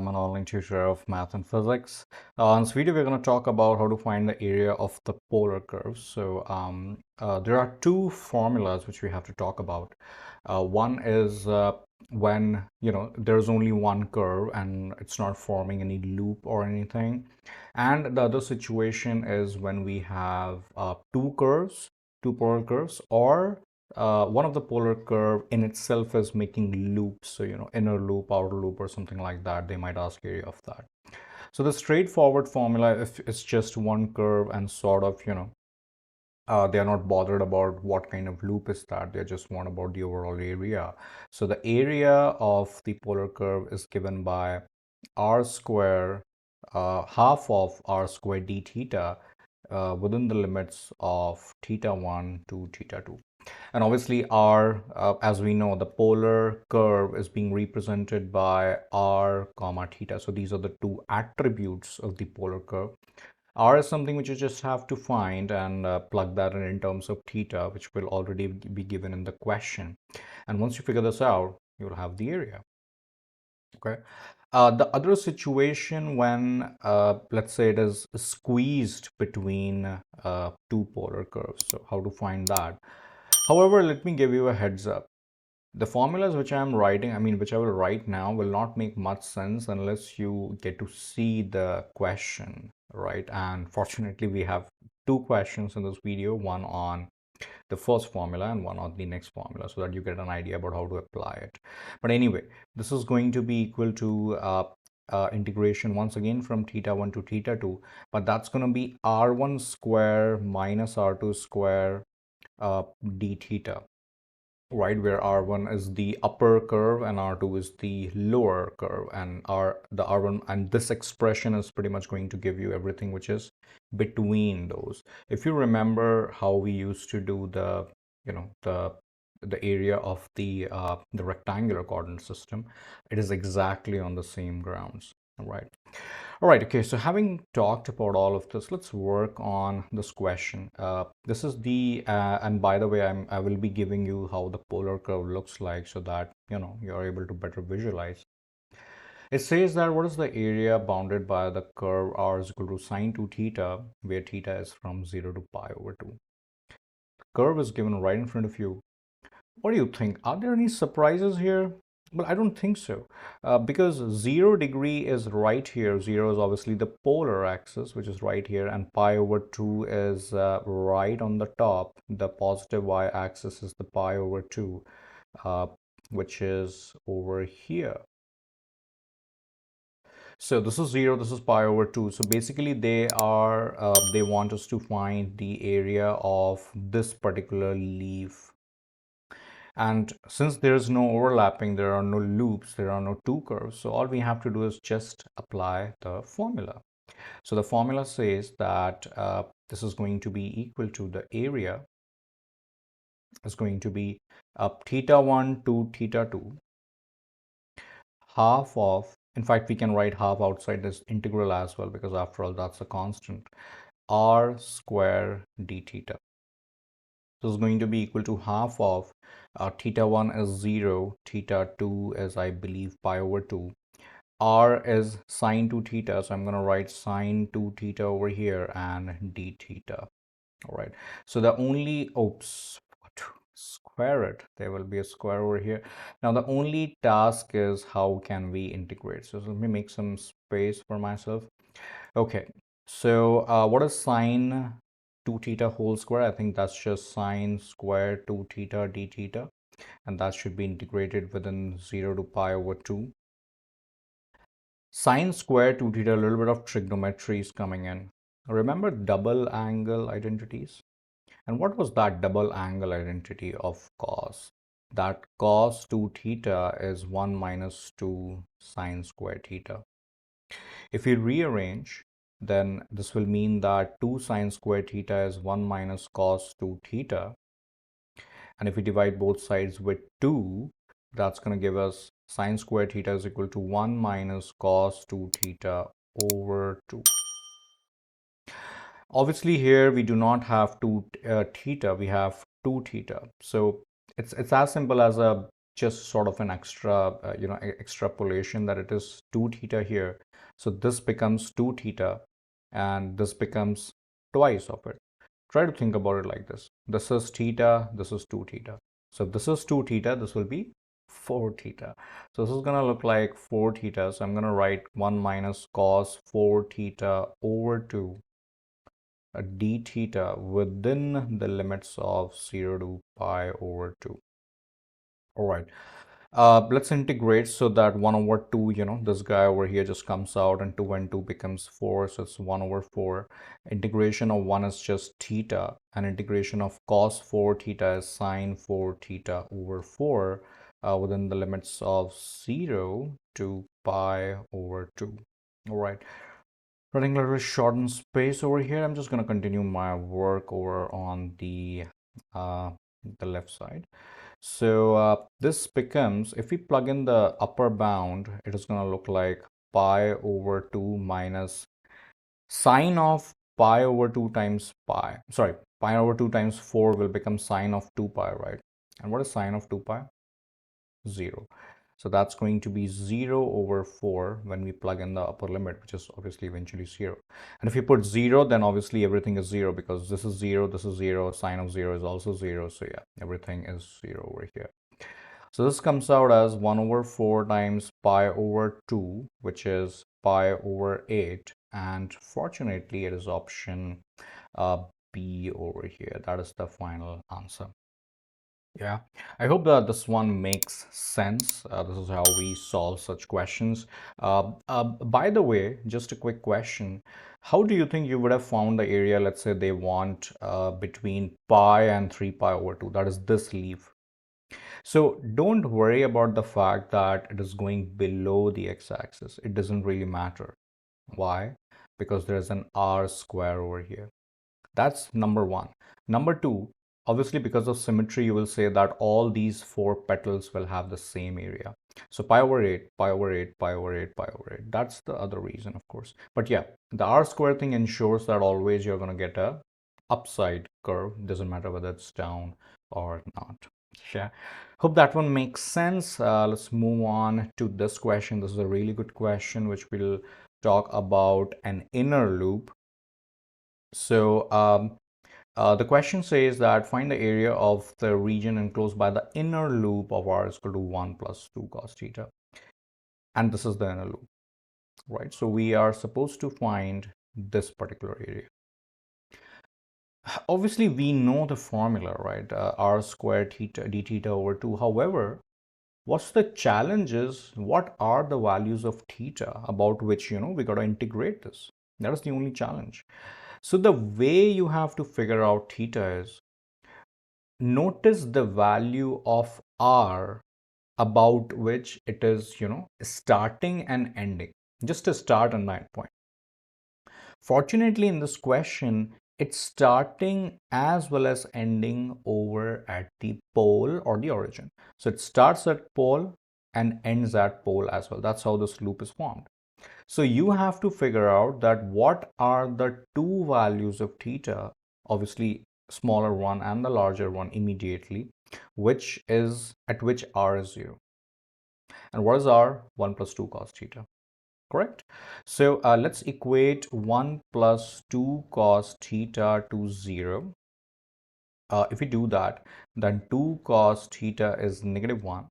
I'm an online tutor of math and physics. In this video, we're going to talk about how to find the area of the polar curve. There are two formulas which we have to talk about. One is when, there's only one curve and it's not forming any loop or anything. And the other situation is when we have two polar curves, or one of the polar curve in itself is making loops, so inner loop, outer loop, or something like that. They might ask area of that. So the straightforward formula, if it's just one curve and sort of they are not bothered about what kind of loop is that, they just want about the overall area. So the area of the polar curve is given by r square, half of r square d theta, within the limits of theta 1 to theta 2. And obviously r, as we know, the polar curve is being represented by r comma theta. So these are the two attributes of the polar curve. R is something which you just have to find and plug that in terms of theta, which will already be given in the question. And once you figure this out, you'll have the area. Okay. The other situation when, let's say, it is squeezed between two polar curves. So how to find that? However, let me give you a heads up. The formulas which I'm writing, which I will write now, will not make much sense unless you get to see the question, right? And fortunately, we have two questions in this video, one on the first formula and one on the next formula, so that you get an idea about how to apply it. But anyway, this is going to be equal to integration once again from theta 1 to theta 2, but that's going to be r1 square minus r2 square d theta, right, where r1 is the upper curve and r2 is the lower curve, and the r1 and this expression is pretty much going to give you everything which is between those. If you remember how we used to do the the area of the rectangular coordinate system, it is exactly on the same grounds. All right, okay, so having talked about all of this, let's work on this question. This is the, and by the way, I will be giving you how the polar curve looks like so that, you're able to better visualize. It says that what is the area bounded by the curve r is equal to sine 2 theta, where theta is from 0 to pi over 2. The curve is given right in front of you. What do you think? Are there any surprises here? Well, I don't think so, because 0 degree is right here. 0 is obviously the polar axis, which is right here, and pi over 2 is right on the top. The positive y-axis is the pi over 2, which is over here. So this is 0, this is pi over 2. So basically they want us to find the area of this particular leaf. And since there's no overlapping, there are no loops, there are no two curves. So all we have to do is just apply the formula. So the formula says that this is going to be equal to the area is going to be theta 1 to theta 2, half of, in fact, we can write half outside this integral as well, because after all, that's a constant, r square d theta. This is going to be equal to half of theta 1 is 0, theta 2 is, I believe, pi over 2. R is sine 2 theta, so I'm going to write sine 2 theta over here and d theta. All right. So the only, oops, square it. There will be a square over here. Now the only task is how can we integrate. So let me make some space for myself. Okay. So what is sine 2 theta whole square? I think that's just sine square 2 theta d theta, and that should be integrated within 0 to pi over 2. Sine square 2 theta, a little bit of trigonometry is coming in. Remember double angle identities? And what was that double angle identity of cos? That cos 2 theta is 1 minus 2 sine square theta. If we rearrange, then this will mean that 2 sine square theta is 1 minus cos 2 theta. And if we divide both sides with 2, that's going to give us sine square theta is equal to 1 minus cos 2 theta over 2. Obviously here we do not have 2 theta, we have 2 theta. So it's as simple as a just sort of an extra, extrapolation that it is 2 theta here. So this becomes 2 theta and this becomes twice of it. Try to think about it like this. This is theta, this is 2 theta. So if this is 2 theta, this will be 4 theta. So this is going to look like 4 theta. So I'm going to write 1 minus cos 4 theta over 2 d theta within the limits of 0 to pi over 2. All right. Let's integrate so that 1 over 2, this guy over here just comes out and 2 and 2 becomes 4. So it's 1 over 4. Integration of 1 is just theta, and integration of cos 4 theta is sine 4 theta over 4 within the limits of 0 to pi over 2. All right. Running a little short on space over here. I'm just going to continue my work over on uh, the left side. So this becomes, if we plug in the upper bound, it is going to look like pi over 2 minus sine of pi over 2 times pi. Sorry, pi over 2 times 4 will become sine of 2 pi, right? And what is sine of 2 pi? 0. So that's going to be 0 over 4 when we plug in the upper limit, which is obviously eventually 0. And if you put 0, then obviously everything is 0 because this is 0, this is 0, sine of 0 is also 0. So yeah, everything is 0 over here. So this comes out as 1 over 4 times pi over 2, which is pi over 8. And fortunately, it is option B over here. That is the final answer. Yeah, I hope that this one makes sense. This is how we solve such questions. By the way, just a quick question. How do you think you would have found the area, let's say they want between pi and 3 pi over 2, that is this leaf. So don't worry about the fact that it is going below the x-axis. It doesn't really matter. Why? Because there's an r square over here. That's number one. Number two, obviously because of symmetry, you will say that all these 4 petals will have the same area. So pi over 8, pi over 8, pi over 8, pi over 8. That's the other reason, of course. But yeah, the r square thing ensures that always you're going to get a upside curve. Doesn't matter whether it's down or not. Yeah, hope that one makes sense. Let's move on to this question. This is a really good question, which will talk about an inner loop. So the question says that find the area of the region enclosed by the inner loop of r is equal to 1 plus 2 cos theta. And this is the inner loop, right? So we are supposed to find this particular area. Obviously, we know the formula, right? R squared theta d theta over 2. However, what's the challenge is what are the values of theta about which, we got to integrate this. That is the only challenge. So the way you have to figure out theta is notice the value of r about which it is, starting and ending. Just a start and end point. Fortunately, in this question, it's starting as well as ending over at the pole or the origin. So it starts at pole and ends at pole as well. That's how this loop is formed. So you have to figure out that what are the two values of theta, obviously smaller one and the larger one immediately, which is at which r is 0. And what is r? 1 plus 2 cos theta. Correct? So let's equate 1 plus 2 cos theta to 0. If we do that, then 2 cos theta is negative 1.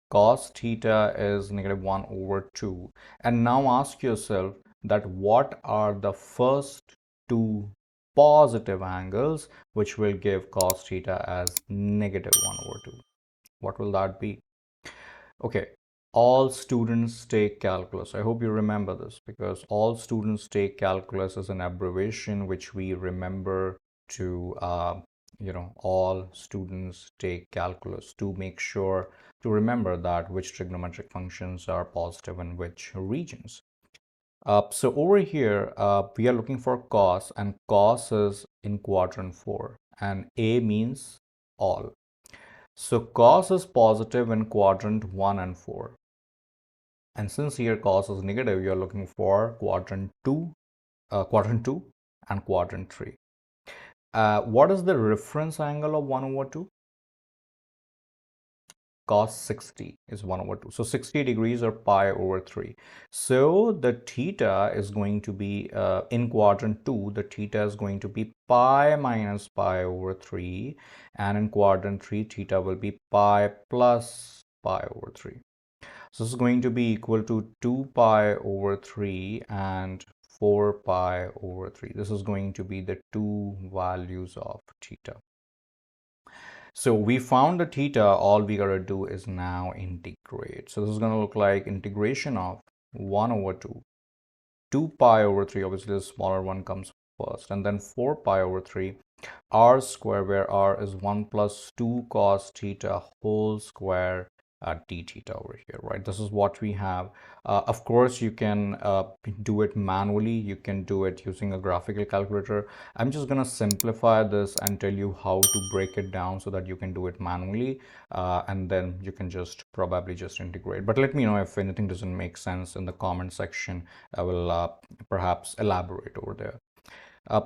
Cos theta is negative 1 over 2. And now ask yourself that what are the first two positive angles which will give cos theta as negative 1 over 2. What will that be? Okay, all students take calculus. I hope you remember this because all students take calculus as an abbreviation which we remember to, all students take calculus to make sure to remember that which trigonometric functions are positive in which regions. So over here, we are looking for cos, and cos is in quadrant 4, and A means all. So cos is positive in quadrant 1 and 4. And since here cos is negative, you're looking for quadrant 2 and quadrant 3. What is the reference angle of 1 over 2? cos 60 is 1 over 2. So 60 degrees or pi over 3. So the theta is going to be, in quadrant 2, the theta is going to be pi minus pi over 3. And in quadrant 3, theta will be pi plus pi over 3. So this is going to be equal to 2 pi over 3 and 4 pi over 3. This is going to be the two values of theta. So we found the theta. All we gotta do is now integrate. So this is gonna look like integration of 1 over 2, 2 pi over 3, obviously the smaller one comes first, and then 4 pi over 3 r square, where r is 1 plus 2 cos theta whole square d theta over here, right? This is what we have. Of course, you can do it manually. You can do it using a graphical calculator. I'm just gonna simplify this and tell you how to break it down so that you can do it manually, and then you can just probably just integrate. But let me know if anything doesn't make sense in the comment section. I will perhaps elaborate over there.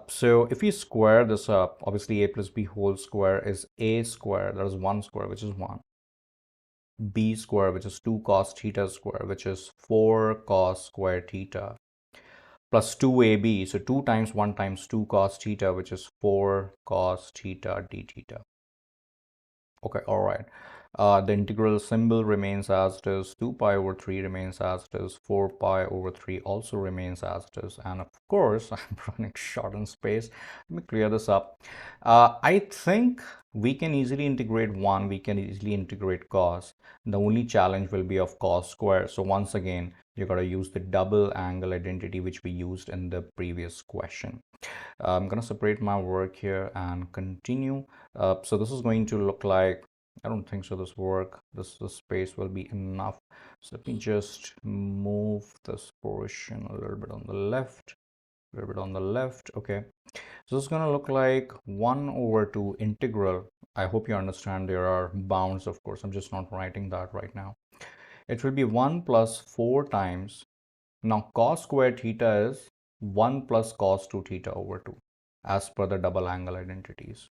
So if we square this up, obviously a plus b whole square is a square, that is 1 square, which is 1, b square, which is 2 cos theta square, which is 4 cos square theta, plus 2ab, so 2 times 1 times 2 cos theta, which is 4 cos theta d theta. Okay, all right. The integral symbol remains as it is, 2 pi over 3 remains as it is, 4 pi over 3 also remains as it is, and of course, I'm running short on space. Let me clear this up. I think we can easily integrate 1, we can easily integrate cos. The only challenge will be of cos square. So once again, you got to use the double angle identity which we used in the previous question. I'm going to separate my work here and continue. So this is going to look like, I don't think so this work, this space will be enough. So let me just move this portion a little bit on the left, a little bit on the left. Okay, so it's going to look like 1 over 2 integral. I hope you understand there are bounds, of course. I'm just not writing that right now. It will be 1 plus 4 times, now cos square theta is 1 plus cos 2 theta over 2 as per the double angle identities,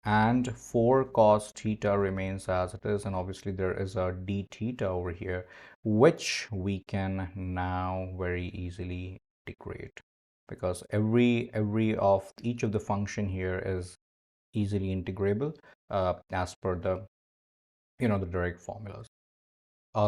and 4 cos theta remains as it is, and obviously there is a d theta over here which we can now very easily integrate, because every of each of the function here is easily integrable as per the the direct formulas.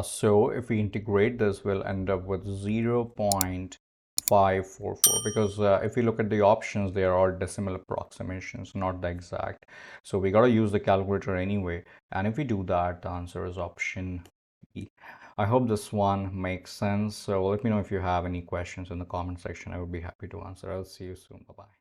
So if we integrate this, we'll end up with 0.544, because if we look at the options, they are all decimal approximations, not the exact. So we got to use the calculator anyway. And if we do that, the answer is option E. I hope this one makes sense. So let me know if you have any questions in the comment section. I would be happy to answer. I'll see you soon. Bye-bye.